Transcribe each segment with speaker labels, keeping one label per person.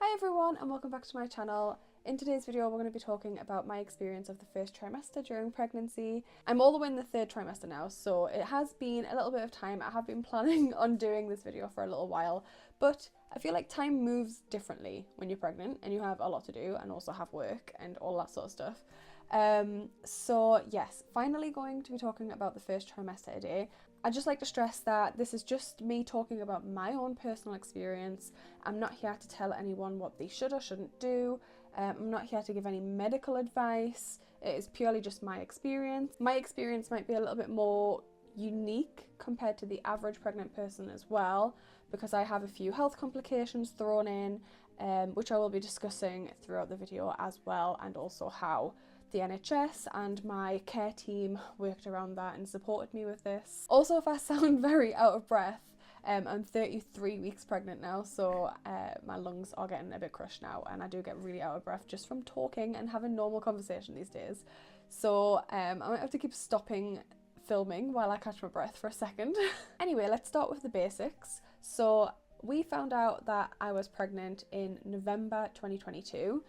Speaker 1: Hi everyone and welcome back to my channel. In today's video we're going to be talking about my experience of the first trimester during pregnancy. I'm all the way in the third trimester now, so it has been a little bit of time. I have been planning on doing this video for a little while, but I feel like time moves differently when you're pregnant and you have a lot to do and also have work and all that sort of stuff. So yes, finally going to be talking about the first trimester today. I'd just like to stress that this is just me talking about my own personal experience. I'm not here to tell anyone what they should or shouldn't do. I'm not here to give any medical advice. It is purely just my experience. My experience might be a little bit more unique compared to the average pregnant person as well, because I have a few health complications thrown in, which I will be discussing throughout the video as well, and also how the NHS and my care team worked around that and supported me with this. Also, if I sound very out of breath, I'm 33 weeks pregnant now, so my lungs are getting a bit crushed now, and I do get really out of breath just from talking and having normal conversation these days. So I might have to keep stopping filming while I catch my breath for a second. Anyway, let's start with the basics. So we found out that I was pregnant in November 2022.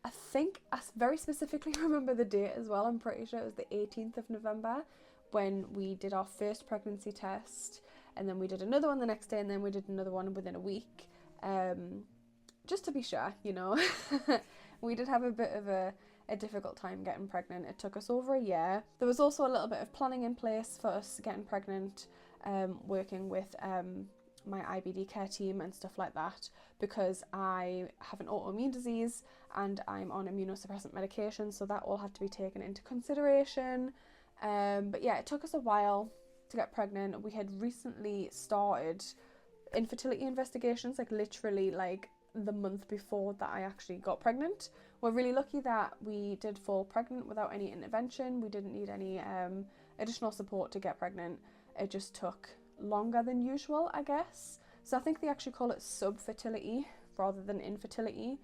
Speaker 1: I think I very specifically remember the date as well. I'm pretty sure it was the 18th of November when we did our first pregnancy test, and then we did another one the next day, and then we did another one within a week, just to be sure, you know. We did have a bit of a difficult time getting pregnant. It took us over a year. There was also a little bit of planning in place for us getting pregnant, working with my IBD care team and stuff like that, because I have an autoimmune disease and I'm on immunosuppressant medication, so that all had to be taken into consideration. But yeah, it took us a while to get pregnant. We had recently started infertility investigations, like literally like the month before that I actually got pregnant. We're really lucky that we did fall pregnant without any intervention. We didn't need any additional support to get pregnant. It just took longer than usual, I guess. So I think they actually call it subfertility rather than infertility,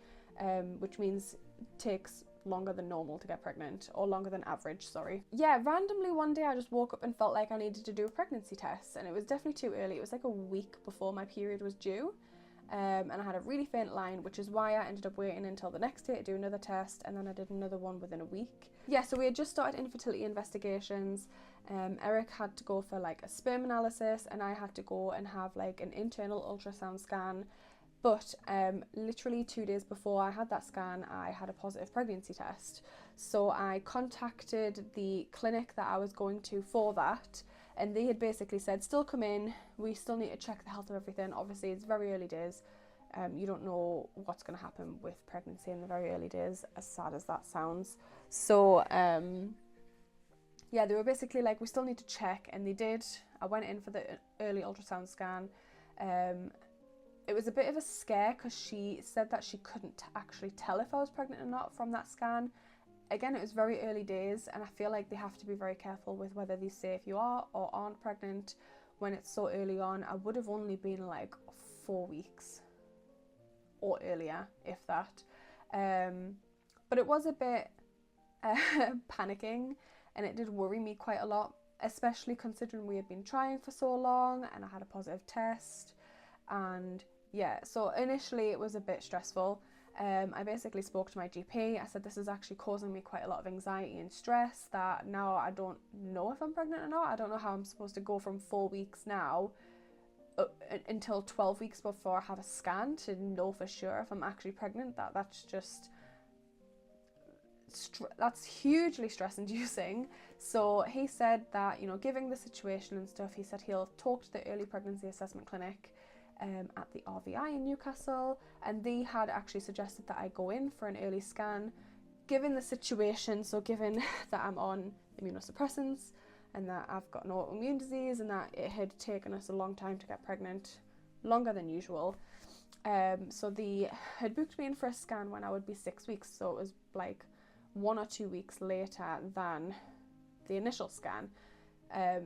Speaker 1: which means it takes longer than normal to get pregnant, or longer than average, sorry. Yeah, randomly one day I just woke up and felt like I needed to do a pregnancy test, and it was definitely too early. It was like a week before my period was due, and I had a really faint line, which is why I ended up waiting until the next day to do another test, and then I did another one within a week. Yeah, so we had just started infertility investigations. Eric had to go for like a sperm analysis, and I had to go and have like an internal ultrasound scan. But literally 2 days before I had that scan, I had a positive pregnancy test. So I contacted the clinic that I was going to for that, and they had basically said, still come in, we still need to check the health of everything. Obviously it's very early days. You don't know what's going to happen with pregnancy in the very early days, as sad as that sounds. So yeah, they were basically like, we still need to check, and they did. I went in for the early ultrasound scan. It was a bit of a scare because she said that she couldn't actually tell if I was pregnant or not from that scan. Again, it was very early days, and I feel like they have to be very careful with whether they say if you are or aren't pregnant when it's so early on. I would have only been like 4 weeks or earlier, if that. But it was a bit panicking, and it did worry me quite a lot, especially considering we had been trying for so long and I had a positive test. And yeah, so initially it was a bit stressful. I basically spoke to my GP. I said, this is actually causing me quite a lot of anxiety and stress, that now I don't know if I'm pregnant or not. I don't know how I'm supposed to go from 4 weeks now until 12 weeks before I have a scan to know for sure if I'm actually pregnant. That's hugely stress inducing. So he said that, you know, given the situation and stuff, he said he'll talk to the early pregnancy assessment clinic at the RVI in Newcastle, and they had actually suggested that I go in for an early scan given the situation. So given that I'm on immunosuppressants and that I've got an autoimmune disease and that it had taken us a long time to get pregnant, longer than usual, so they had booked me in for a scan when I would be 6 weeks, so it was like 1 or 2 weeks later than the initial scan.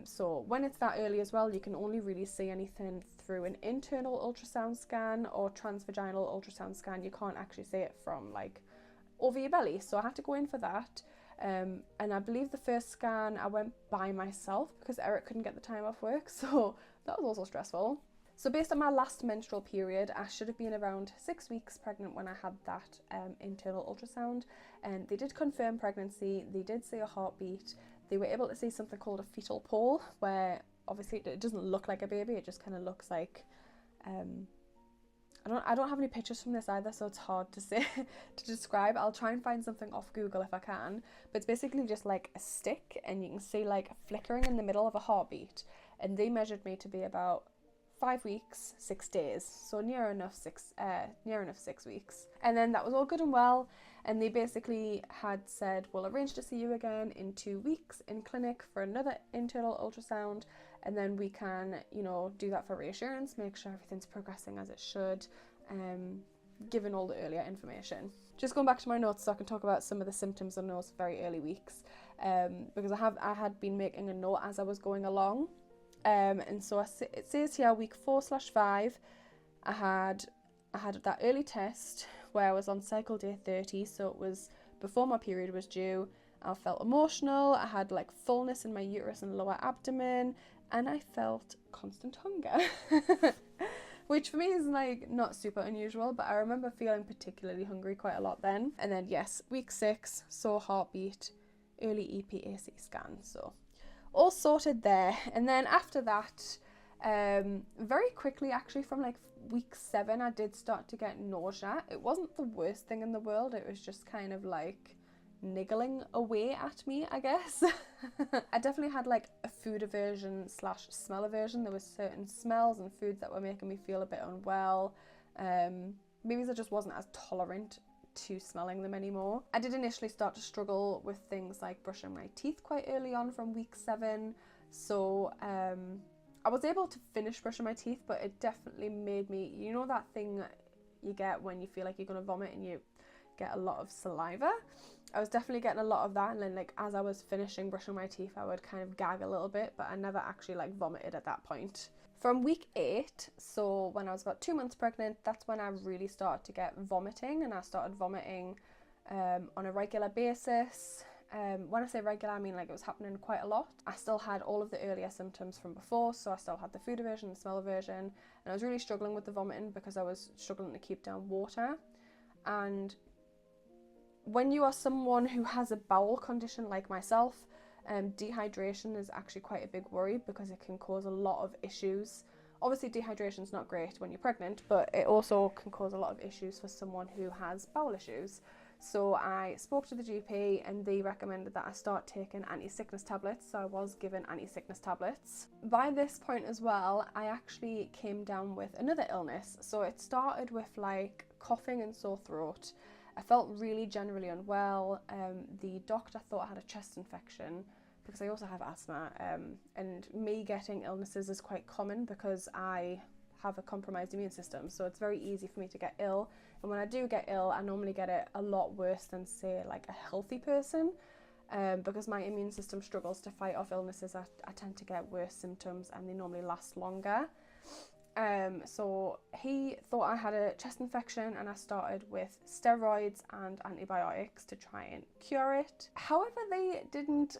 Speaker 1: So when it's that early as well, you can only really see anything through an internal ultrasound scan or transvaginal ultrasound scan. You can't actually see it from like over your belly. So I had to go in for that. And I believe the first scan I went by myself because Eric couldn't get the time off work. So that was also stressful. So based on my last menstrual period, I should have been around 6 weeks pregnant when I had that internal ultrasound, and they did confirm pregnancy. They did see a heartbeat. They were able to see something called a fetal pole, where obviously it doesn't look like a baby, it just kind of looks like I don't have any pictures from this either, so it's hard to say to describe. I'll try and find something off Google if I can, but it's basically just like a stick, and you can see like flickering in the middle of a heartbeat, and they measured me to be about 5 weeks, 6 days, so near enough 6 weeks. And then that was all good and well, and they basically had said, we'll arrange to see you again in 2 weeks in clinic for another internal ultrasound, and then we can, you know, do that for reassurance, make sure everything's progressing as it should, given all the earlier information. Just going back to my notes so I can talk about some of the symptoms in those very early weeks, because I had been making a note as I was going along. And so it says here week 4/5, I had that early test where I was on cycle day 30, so it was before my period was due. I felt emotional, I had like fullness in my uterus and lower abdomen, and I felt constant hunger, which for me is like not super unusual, but I remember feeling particularly hungry quite a lot then. And then yes, week 6, saw heartbeat, early EPAC scan, so all sorted there. And then after that, very quickly actually from like week 7, I did start to get nausea. It wasn't the worst thing in the world, it was just kind of like niggling away at me, I guess. I definitely had like a food aversion / smell aversion. There was certain smells and foods that were making me feel a bit unwell. Maybe I just wasn't as tolerant to smelling them anymore. I did initially start to struggle with things like brushing my teeth quite early on from week 7, so I was able to finish brushing my teeth, but it definitely made me, you know that thing you get when you feel like you're gonna vomit and you get a lot of saliva? I was definitely getting a lot of that, and then like as I was finishing brushing my teeth I would kind of gag a little bit, but I never actually like vomited at that point. From week 8, so when I was about 2 months pregnant, that's when I really started to get vomiting, and I started vomiting on a regular basis. When I say regular, I mean like it was happening quite a lot. I still had all of the earlier symptoms from before, so I still had the food aversion, the smell aversion, and I was really struggling with the vomiting because I was struggling to keep down water. And when you are someone who has a bowel condition like myself, dehydration is actually quite a big worry because it can cause a lot of issues. Obviously dehydration is not great when you're pregnant, but it also can cause a lot of issues for someone who has bowel issues. So I spoke to the GP and they recommended that I start taking anti-sickness tablets, so I was given anti-sickness tablets. By this point as well, I actually came down with another illness. So it started with like coughing and sore throat. I felt really generally unwell. The doctor thought I had a chest infection because I also have asthma, and me getting illnesses is quite common because I have a compromised immune system, so it's very easy for me to get ill, and when I do get ill I normally get it a lot worse than say like a healthy person, because my immune system struggles to fight off illnesses. I tend to get worse symptoms and they normally last longer. So he thought I had a chest infection and I started with steroids and antibiotics to try and cure it. However, they didn't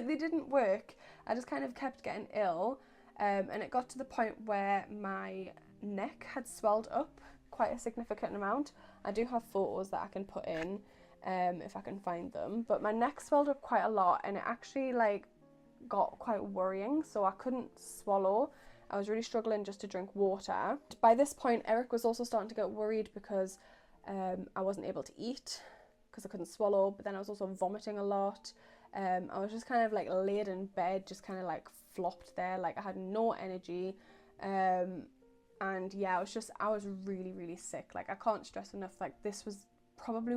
Speaker 1: they didn't work. I just kind of kept getting ill, and it got to the point where my neck had swelled up quite a significant amount. I do have photos that I can put in if I can find them, but my neck swelled up quite a lot and it actually like got quite worrying, so I couldn't swallow. I was really struggling just to drink water. By this point, Eric was also starting to get worried because I wasn't able to eat because I couldn't swallow, but then I was also vomiting a lot. I was just kind of like laid in bed, just kind of like flopped there, like I had no energy. And yeah, I was really, really sick. Like I can't stress enough, like this was probably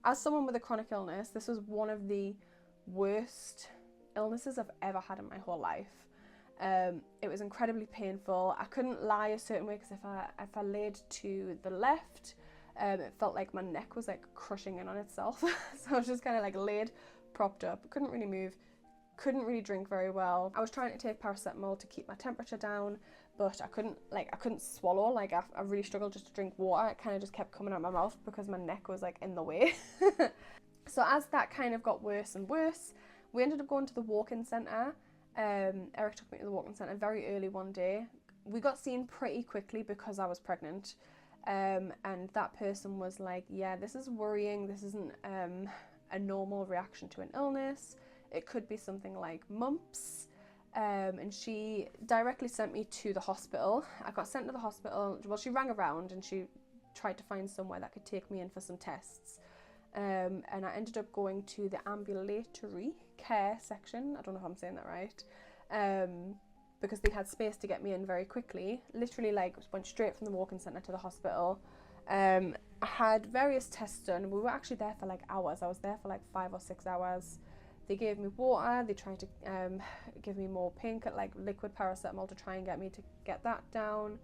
Speaker 1: as someone with a chronic illness, this was one of the worst illnesses I've ever had in my whole life. It was incredibly painful. I couldn't lie a certain way because if I laid to the left, it felt like my neck was like crushing in on itself. So I was just kind of like laid, propped up, couldn't really move, couldn't really drink very well. I was trying to take paracetamol to keep my temperature down, but I couldn't swallow. Like I really struggled just to drink water. It kind of just kept coming out of my mouth because my neck was like in the way. So as that kind of got worse and worse, we ended up going to the walk-in centre. Eric took me to the walk-in centre very early one day. we got seen pretty quickly because I was pregnant. And that person was like, yeah, this is worrying. This isn't a normal reaction to an illness. It could be something like mumps. And she directly sent me to the hospital. I got sent to the hospital. Well, she rang around and she tried to find somewhere that could take me in for some tests. And I ended up going to the ambulatory care section. I don't know if I'm saying that right. Because they had space to get me in very quickly. Literally, like, went straight from the walk-in centre to the hospital. I had various tests done. We were actually there for like hours. I was there for like 5 or 6 hours. They gave me water. They tried to give me more painkiller, like liquid paracetamol, to try and get me to get that down.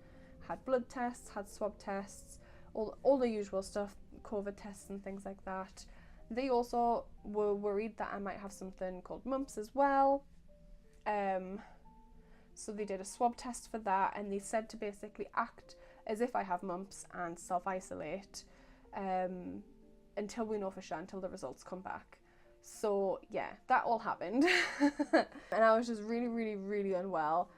Speaker 1: Had blood tests, had swab tests, all the usual stuff, COVID tests and things like that. They also were worried that I might have something called mumps as well. So they did a swab test for that, and they said to basically act as if I have mumps and self-isolate until we know for sure, until the results come back. So yeah, that all happened. And I was just really, really, really unwell.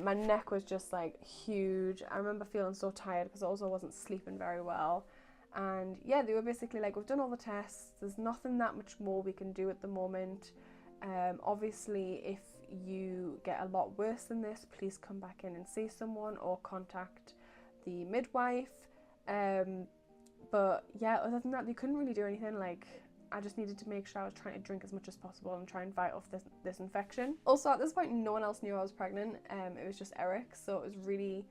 Speaker 1: My neck was just like huge. I remember feeling so tired because I also wasn't sleeping very well. And yeah, they were basically like, we've done all the tests. There's nothing that much more we can do at the moment. Obviously, if you get a lot worse than this, please come back in and see someone or contact the midwife. But yeah, other than that, they couldn't really do anything. Like, I just needed to make sure I was trying to drink as much as possible and try and fight off this infection. Also, at this point, no one else knew I was pregnant. It was just Eric, so it was really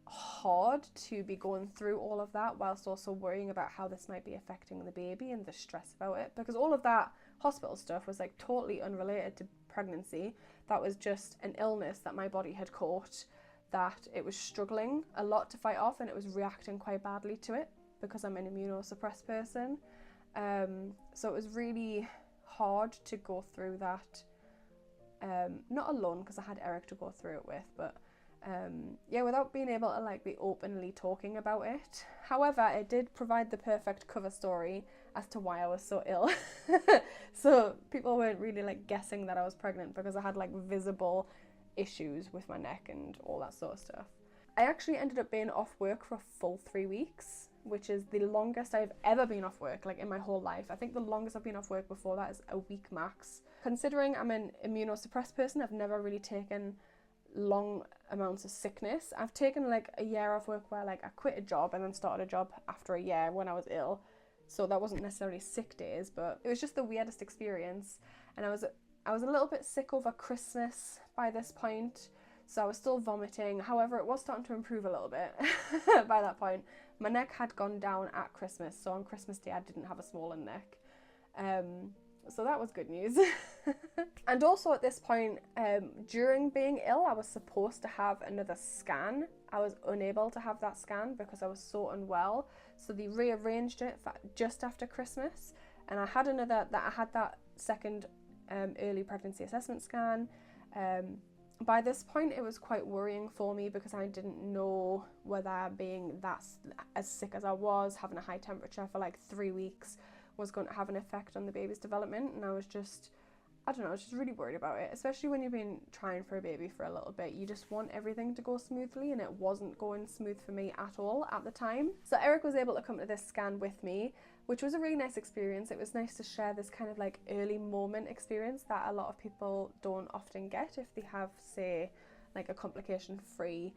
Speaker 1: hard to be going through all of that whilst also worrying about how this might be affecting the baby and the stress about it, because all of that hospital stuff was like totally unrelated to pregnancy. That was just an illness that my body had caught, that it was struggling a lot to fight off, and it was reacting quite badly to it because I'm an immunosuppressed person. So it was really hard to go through that, not alone, because I had Eric to go through it with, but yeah, without being able to like be openly talking about it. However, it did provide the perfect cover story as to why I was so ill. So people weren't really like guessing that I was pregnant, because I had like visible issues with my neck and all that sort of stuff. I actually ended up being off work for a full 3 weeks, which is the longest I've ever been off work, like in my whole life. I think the longest I've been off work before that is a week max. Considering I'm an immunosuppressed person, I've never really taken long amounts of sickness. I've taken like a year off work where like I quit a job and then started a job after a year when I was ill. So that wasn't necessarily sick days, but it was just the weirdest experience. And I was a little bit sick over Christmas by this point. So I was still vomiting. However, it was starting to improve a little bit by that point. My neck had gone down at Christmas. So on Christmas Day, I didn't have a swollen neck. So that was good news. And also at this point, during being ill, I was supposed to have another scan. I was unable to have that scan because I was so unwell. So they rearranged it for just after Christmas. And I had that second early pregnancy assessment scan. By this point, it was quite worrying for me because I didn't know whether being that as sick as I was, having a high temperature for like 3 weeks, was going to have an effect on the baby's development. And I was just, I don't know, I was just really worried about it, especially when you've been trying for a baby for a little bit. You just want everything to go smoothly, and it wasn't going smooth for me at all at the time. So Eric was able to come to this scan with me, which was a really nice experience. It was nice to share this kind of like early moment experience that a lot of people don't often get if they have, say, like a complication-free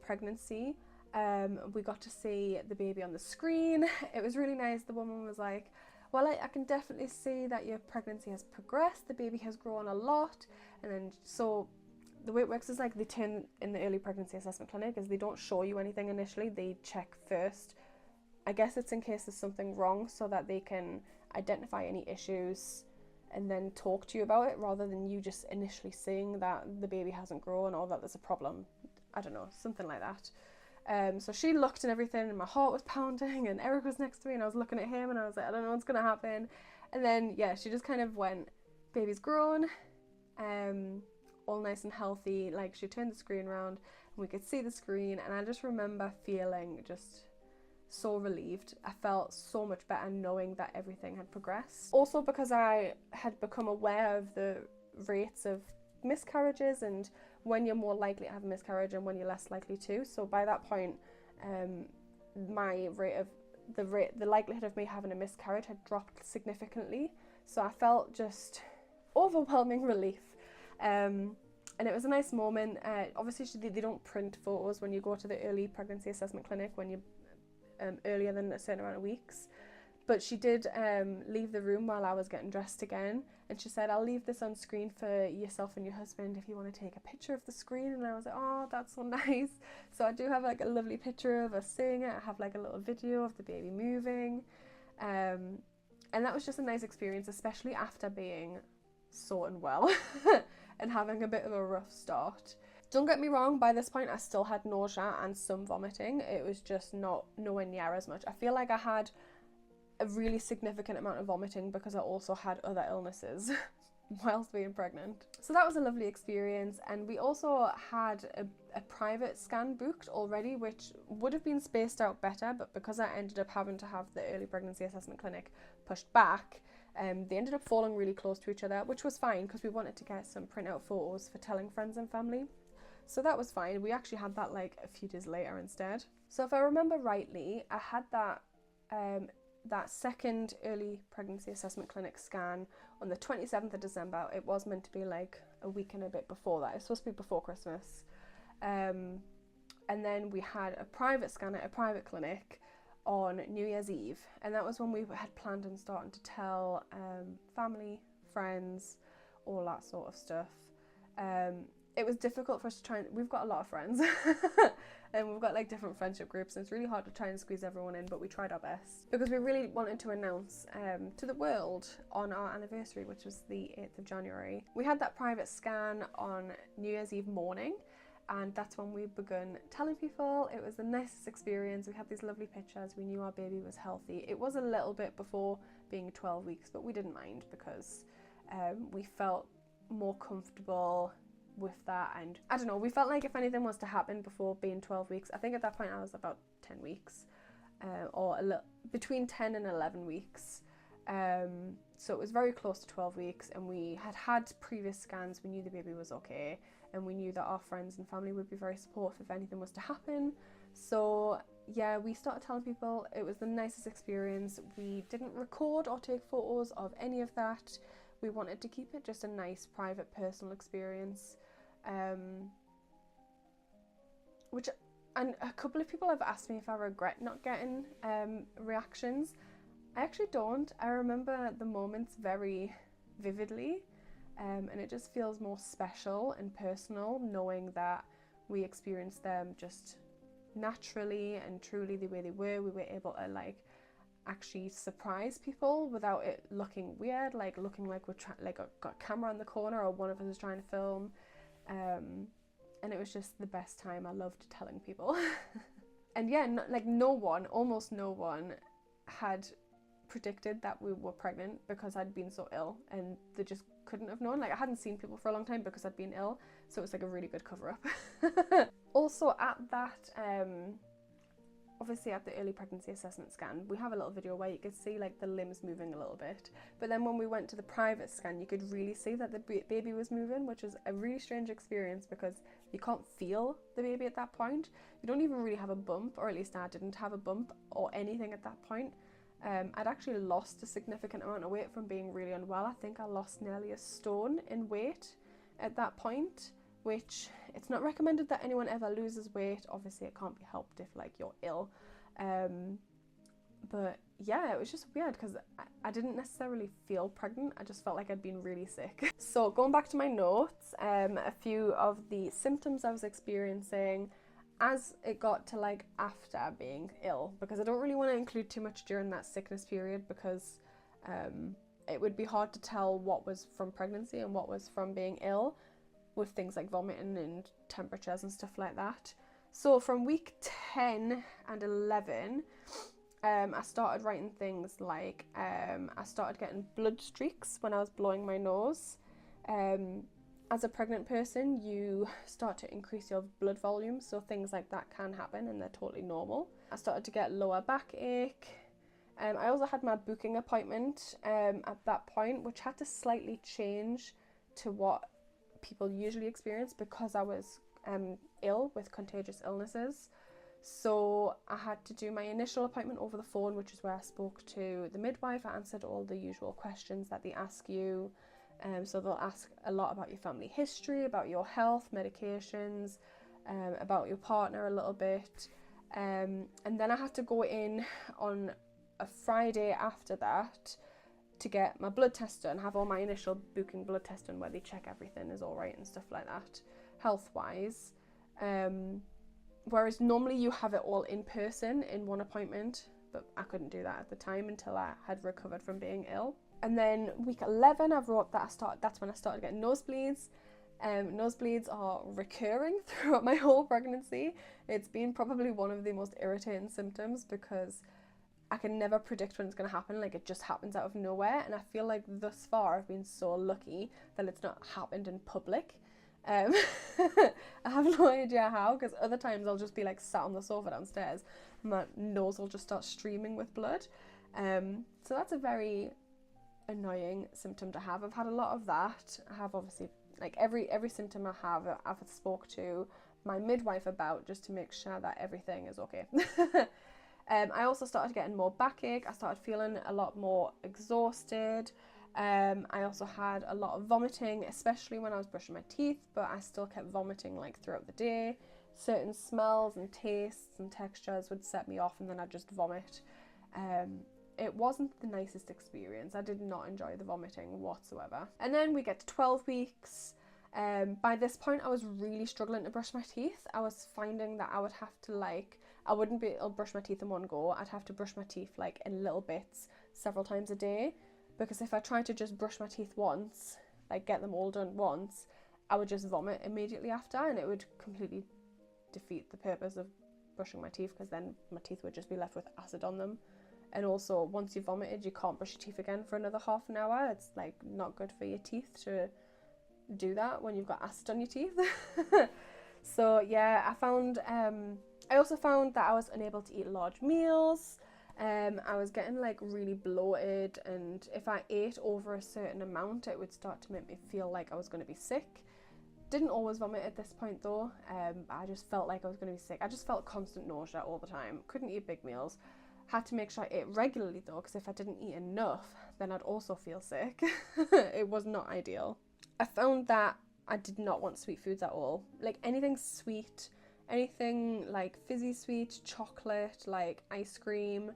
Speaker 1: pregnancy. We got to see the baby on the screen. It was really nice. The woman was like, well, I can definitely see that your pregnancy has progressed. The baby has grown a lot. And then, so the way it works is like they turn in the early pregnancy assessment clinic is they don't show you anything initially. They check first. I guess it's in case there's something wrong so that they can identify any issues and then talk to you about it, rather than you just initially seeing that the baby hasn't grown or that there's a problem. I don't know, something like that. So she looked and everything, and my heart was pounding, and Eric was next to me, and I was looking at him, and I was like, I don't know what's going to happen. And then, yeah, she just kind of went, baby's grown, all nice and healthy. Like, she turned the screen around, and we could see the screen, and I just remember feeling just so relieved. I felt so much better knowing that everything had progressed. Also because I had become aware of the rates of miscarriages and when you're more likely to have a miscarriage and when you're less likely to. So by that point, the likelihood of me having a miscarriage had dropped significantly. So I felt just overwhelming relief. And it was a nice moment. Obviously, they don't print photos when you go to the early pregnancy assessment clinic when you're earlier than a certain amount of weeks. But she did leave the room while I was getting dressed again. And she said, I'll leave this on screen for yourself and your husband if you want to take a picture of the screen. And I was like, oh, that's so nice. So I do have like a lovely picture of us seeing it. I have like a little video of the baby moving. And that was just a nice experience, especially after being so unwell and having a bit of a rough start. Don't get me wrong, by this point I still had nausea and some vomiting. It was just nowhere near as much. I feel like I had a really significant amount of vomiting because I also had other illnesses whilst being pregnant. So that was a lovely experience, and we also had a private scan booked already, which would have been spaced out better, but because I ended up having to have the early pregnancy assessment clinic pushed back, they ended up falling really close to each other, which was fine because we wanted to get some printout photos for telling friends and family. So that was fine. We actually had that like a few days later instead. So if I remember rightly, I had that second early pregnancy assessment clinic scan on the 27th of December. It was meant to be like a week and a bit before that. It was supposed to be before Christmas. And then we had a private scan at a private clinic on New Year's Eve. And that was when we had planned on starting to tell family, friends, all that sort of stuff. It was difficult for us to try and, we've got a lot of friends and we've got like different friendship groups, and it's really hard to try and squeeze everyone in, but we tried our best because we really wanted to announce to the world on our anniversary, which was the 8th of January. We had that private scan on New Year's Eve morning, and that's when we begun telling people. It was the nicest experience. We had these lovely pictures. We knew our baby was healthy. It was a little bit before being 12 weeks, but we didn't mind because we felt more comfortable with that, and I don't know, we felt like if anything was to happen before being 12 weeks, I think at that point I was about 10 weeks or a little between 10 and 11 weeks, so it was very close to 12 weeks, and we had previous scans. We knew the baby was okay, and we knew that our friends and family would be very supportive if anything was to happen. So yeah, we started telling people. It was the nicest experience. We didn't record or take photos of any of that. We wanted to keep it just a nice, private, personal experience. And a couple of people have asked me if I regret not getting reactions. I actually don't. I remember the moments very vividly, and it just feels more special and personal knowing that we experienced them just naturally and truly the way they were. We were able to like actually surprise people without it looking weird, like looking like we're got a camera in the corner or one of us is trying to film, and it was just the best time. I loved telling people. And yeah, almost no one had predicted that we were pregnant because I'd been so ill, and they just couldn't have known. Like, I hadn't seen people for a long time because I'd been ill, so it was like a really good cover up. Also at that obviously at the early pregnancy assessment scan, we have a little video where you could see like the limbs moving a little bit, but then when we went to the private scan, you could really see that the baby was moving, which was a really strange experience because you can't feel the baby at that point. You don't even really have a bump, or at least I didn't have a bump or anything at that point. I'd actually lost a significant amount of weight from being really unwell. I think I lost nearly a stone in weight at that point, which it's not recommended that anyone ever loses weight. Obviously it can't be helped if like you're ill, but yeah, it was just weird because I didn't necessarily feel pregnant. I just felt like I'd been really sick. So going back to my notes, a few of the symptoms I was experiencing as it got to like after being ill, because I don't really want to include too much during that sickness period because it would be hard to tell what was from pregnancy and what was from being ill, with things like vomiting and temperatures and stuff like that. So from week 10 and 11, I started writing things like, I started getting blood streaks when I was blowing my nose. As a pregnant person, you start to increase your blood volume, so things like that can happen and they're totally normal. I started to get lower backache. I also had my booking appointment at that point, which had to slightly change to what people usually experience because I was ill with contagious illnesses. So I had to do my initial appointment over the phone, which is where I spoke to the midwife. I answered all the usual questions that they ask you. So they'll ask a lot about your family history, about your health, medications, about your partner a little bit. And then I had to go in on a Friday after that to get my blood test done, have all my initial booking blood test done where they check everything is all right and stuff like that, health-wise. Whereas normally you have it all in person in one appointment, but I couldn't do that at the time until I had recovered from being ill. And then week 11, I wrote that that's when I started getting nosebleeds. Nosebleeds are recurring throughout my whole pregnancy. It's been probably one of the most irritating symptoms because I can never predict when it's going to happen. Like, it just happens out of nowhere, and I feel like thus far I've been so lucky that it's not happened in public. I have no idea how, because other times I'll just be like sat on the sofa downstairs and my nose will just start streaming with blood. So that's a very annoying symptom to have. I've had a lot of that. I have obviously, like, every symptom I have, I've spoke to my midwife about just to make sure that everything is okay. I also started getting more backache. I started feeling a lot more exhausted. I also had a lot of vomiting, especially when I was brushing my teeth, but I still kept vomiting like throughout the day. Certain smells and tastes and textures would set me off, and then I'd just vomit. It wasn't the nicest experience. I did not enjoy the vomiting whatsoever. And then we get to 12 weeks. By this point, I was really struggling to brush my teeth. I was finding that I would have to I wouldn't be able to brush my teeth in one go. I'd have to brush my teeth like in little bits several times a day, because if I tried to just brush my teeth once, like get them all done once, I would just vomit immediately after, and it would completely defeat the purpose of brushing my teeth, because then my teeth would just be left with acid on them. And also, once you've vomited, you can't brush your teeth again for another half an hour. It's like not good for your teeth to do that when you've got acid on your teeth. So yeah, I also found that I was unable to eat large meals. I was getting like really bloated, and if I ate over a certain amount, it would start to make me feel like I was going to be sick. Didn't always vomit at this point though. I just felt like I was going to be sick. I just felt constant nausea all the time. Couldn't eat big meals. Had to make sure I ate regularly though, because if I didn't eat enough, then I'd also feel sick. It was not ideal. I found that I did not want sweet foods at all. Like anything sweet, anything like fizzy sweet, chocolate, like ice cream,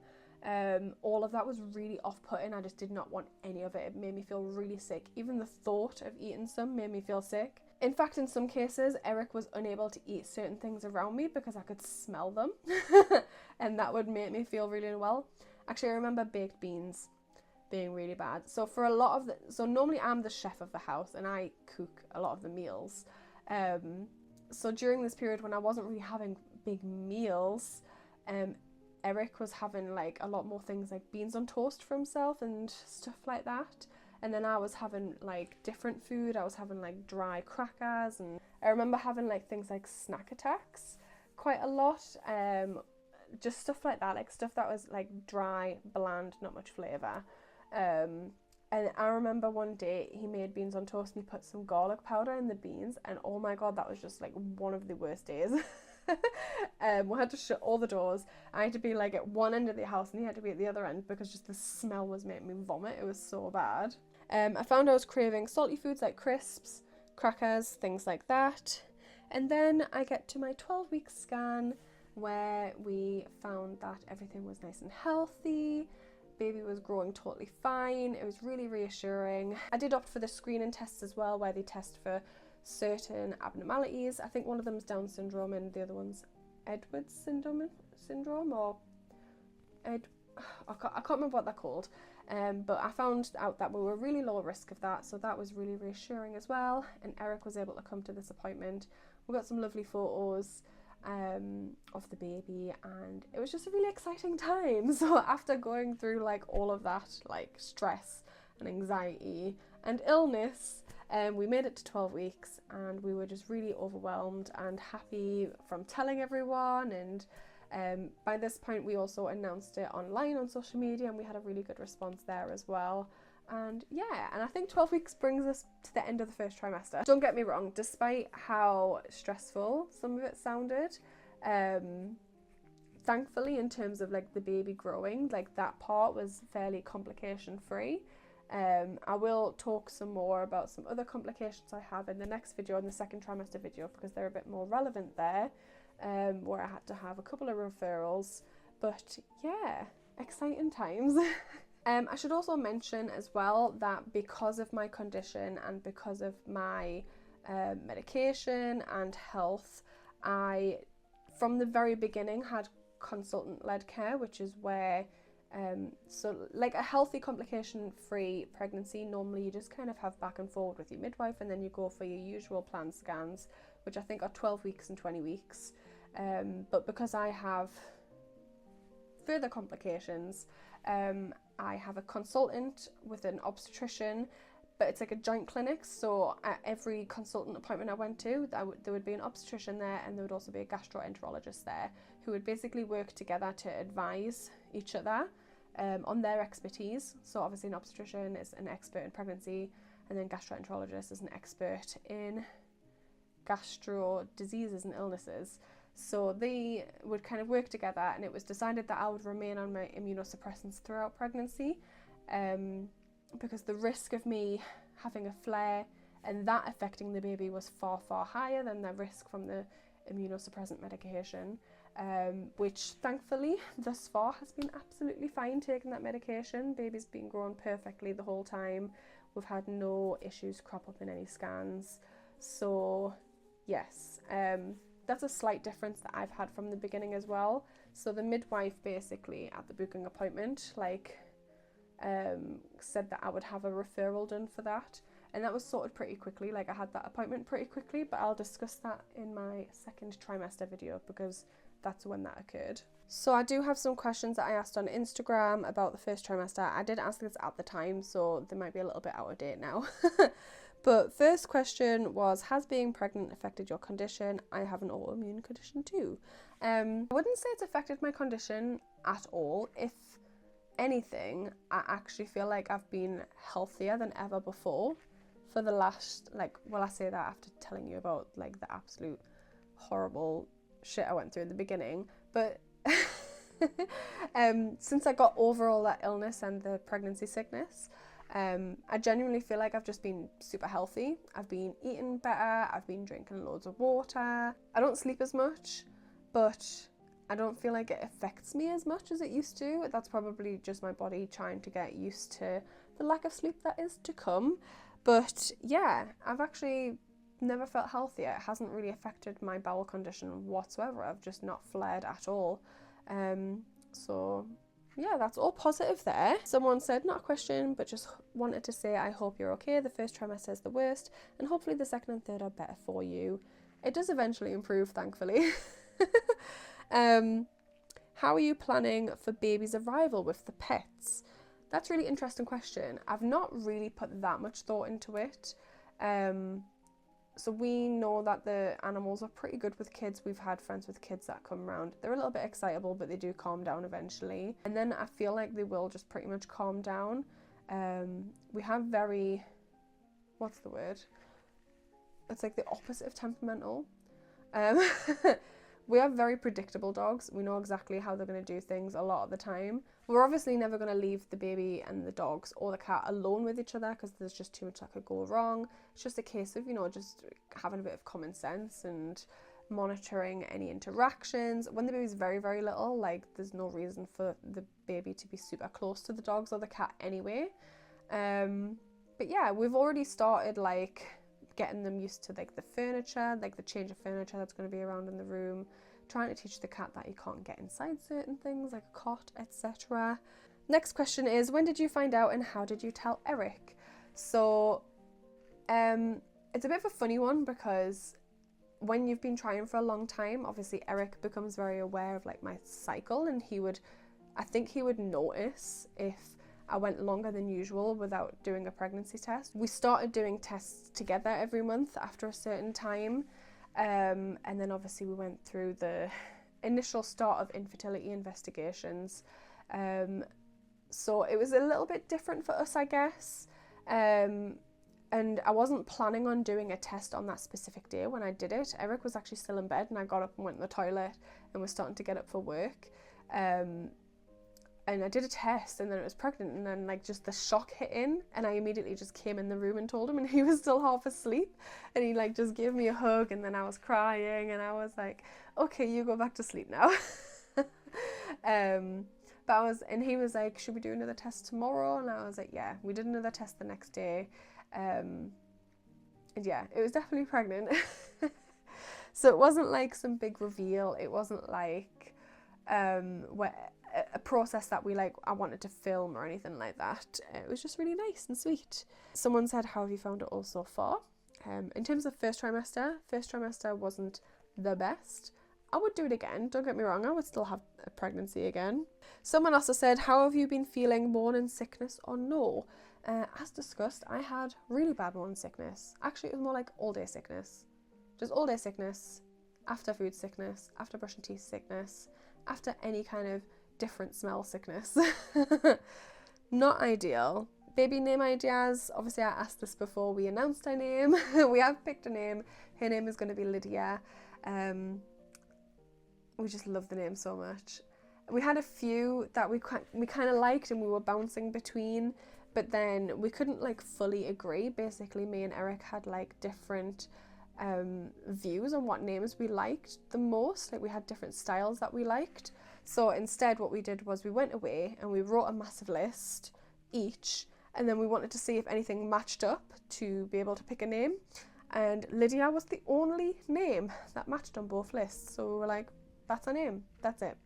Speaker 1: all of that was really off-putting. I just did not want any of it. It made me feel really sick. Even the thought of eating some made me feel sick. In fact, in some cases, Eric was unable to eat certain things around me because I could smell them. And that would make me feel really unwell. Actually, I remember baked beans being really bad. So for a lot of so normally I'm the chef of the house and I cook a lot of the meals. So during this period when I wasn't really having big meals, Eric was having like a lot more things like beans on toast for himself and stuff like that. And then I was having like different food. I was having like dry crackers, and I remember having like things like snack attacks quite a lot. Just stuff like that, like stuff that was like dry, bland, not much flavour. And I remember one day he made beans on toast and he put some garlic powder in the beans, and oh my god, that was just like one of the worst days. We had to shut all the doors. I had to be like at one end of the house and he had to be at the other end because just the smell was making me vomit. It was so bad. I found I was craving salty foods like crisps, crackers, things like that. And then I get to my 12-week scan where we found that everything was nice and healthy. Baby was growing totally fine. It was really reassuring. I did opt for the screening tests as well, where they test for certain abnormalities. I think one of them is Down syndrome and the other one's Edwards syndrome or I can't remember what they're called. But I found out that we were really low risk of that, so that was really reassuring as well. And Eric was able to come to this appointment. We got some lovely photos of the baby, and it was just a really exciting time. So after going through like all of that, like stress and anxiety and illness, we made it to 12 weeks and we were just really overwhelmed and happy from telling everyone. And by this point we also announced it online on social media, and we had a really good response there as well. And yeah, and I think 12 weeks brings us to the end of the first trimester. Don't get me wrong, despite how stressful some of it sounded, thankfully in terms of like the baby growing, like that part was fairly complication free. I will talk some more about some other complications I have in the next video, in the second trimester video, because they're a bit more relevant there, where I had to have a couple of referrals. But yeah, exciting times. I should also mention as well that because of my condition and because of my medication and health, I from the very beginning had consultant-led care, which is where so like a healthy complication-free pregnancy, normally you just kind of have back and forward with your midwife, and then you go for your usual planned scans, which I think are 12 weeks and 20 weeks. But because I have further complications, I have a consultant with an obstetrician, but it's like a joint clinic, so at every consultant appointment I went to, there would be an obstetrician there, and there would also be a gastroenterologist there, who would basically work together to advise each other on their expertise. So obviously an obstetrician is an expert in pregnancy, and then gastroenterologist is an expert in gastro diseases and illnesses. So they would kind of work together, and it was decided that I would remain on my immunosuppressants throughout pregnancy, because the risk of me having a flare and that affecting the baby was far, far higher than the risk from the immunosuppressant medication, which thankfully thus far has been absolutely fine taking that medication. Baby's been growing perfectly the whole time. We've had no issues crop up in any scans. So yes, that's a slight difference that I've had from the beginning as well. So the midwife basically at the booking appointment said that I would have a referral done for that, and that was sorted pretty quickly. Like I had that appointment pretty quickly, but I'll discuss that in my second trimester video because that's when that occurred. So I do have some questions that I asked on Instagram about the first trimester. I did ask this at the time, so they might be a little bit out of date now. But first question was, has being pregnant affected your condition? I have an autoimmune condition too. I wouldn't say it's affected my condition at all. If anything, I actually feel like I've been healthier than ever before for the last, like, well, I say that after telling you about like the absolute horrible shit I went through in the beginning, but since I got over all that illness and the pregnancy sickness, I genuinely feel like I've just been super healthy. I've been eating better, I've been drinking loads of water. I don't sleep as much, but I don't feel like it affects me as much as it used to. That's probably just my body trying to get used to the lack of sleep that is to come. But yeah, I've actually never felt healthier. It hasn't really affected my bowel condition whatsoever. I've just not flared at all. So yeah, that's all positive there. Someone said, not a question, but just wanted to say, I hope you're okay. The first trimester is the worst, and hopefully the second and third are better for you. It does eventually improve, thankfully. How are you planning for baby's arrival with the pets? That's a really interesting question. I've not really put that much thought into it. So we know that the animals are pretty good with kids. We've had friends with kids that come around. They're a little bit excitable, but they do calm down eventually. And then I feel like they will just pretty much calm down. We have very, what's the word? It's like the opposite of temperamental. We have very predictable dogs. We know exactly how they're going to do things a lot of the time. We're obviously never going to leave the baby and the dogs or the cat alone with each other because there's just too much that could go wrong. It's just a case of, you know, just having a bit of common sense and monitoring any interactions. When the baby's very, very little, like there's no reason for the baby to be super close to the dogs or the cat anyway. But yeah, we've already started like getting them used to like the furniture, like the change of furniture that's going to be around in the room, trying to teach the cat that you can't get inside certain things like a cot, etc. Next question is, when did you find out and how did you tell Eric? So it's a bit of a funny one because when you've been trying for a long time, obviously Eric becomes very aware of like my cycle, and I think he would notice if I went longer than usual without doing a pregnancy test. We started doing tests together every month after a certain time. And then obviously we went through the initial start of infertility investigations. So it was a little bit different for us, I guess. And I wasn't planning on doing a test on that specific day when I did it. Eric was actually still in bed, and I got up and went to the toilet and was starting to get up for work. And I did a test, and then it was pregnant, and then like just the shock hit in, and I immediately just came in the room and told him, and he was still half asleep, and he like just gave me a hug, and then I was crying, and I was like, okay, you go back to sleep now. And he was like, should we do another test tomorrow? And I was like, yeah. We did another test the next day, and yeah, it was definitely pregnant. So it wasn't like some big reveal. It wasn't like a process that I wanted to film or anything like that. It was just really nice and sweet. Someone said, how have you found it all so far? In terms of first trimester wasn't the best. I would do it again, don't get me wrong, I would still have a pregnancy again. Someone also said, how have you been feeling, morning sickness or no? As discussed, I had really bad morning sickness. Actually, it was more like all day sickness. Just all day sickness, after food sickness, after brushing teeth sickness, after any kind of different smell sickness. Not ideal. Baby name ideas, obviously I asked this before we announced our name. We have picked a name. Her name is going to be Lydia. We just love the name so much. We had a few that we kind of liked and we were bouncing between, but then we couldn't like fully agree. Basically, me and Eric had like different views on what names we liked the most. Like we had different styles that we liked. So instead what we did was we went away and we wrote a massive list each, and then we wanted to see if anything matched up to be able to pick a name. And Lydia was the only name that matched on both lists. So we were like, that's our name, that's it.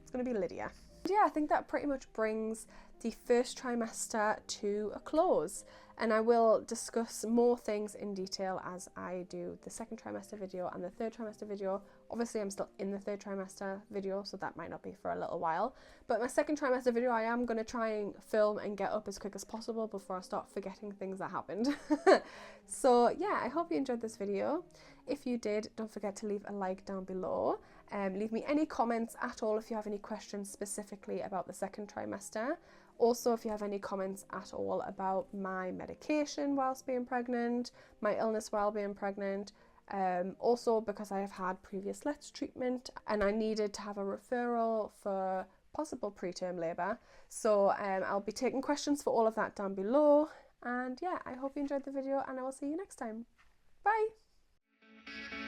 Speaker 1: It's going to be Lydia. Yeah, I think that pretty much brings the first trimester to a close, and I will discuss more things in detail as I do the second trimester video and the third trimester video. Obviously I'm still in the third trimester video, so that might not be for a little while, but my second trimester video I am going to try and film and get up as quick as possible before I start forgetting things that happened. So yeah, I hope you enjoyed this video. If you did, don't forget to leave a like down below. Leave me any comments at all if you have any questions specifically about the second trimester. Also, if you have any comments at all about my medication whilst being pregnant, my illness while being pregnant, also because I have had previous LETS treatment and I needed to have a referral for possible preterm labour. So I'll be taking questions for all of that down below. And yeah, I hope you enjoyed the video and I will see you next time. Bye!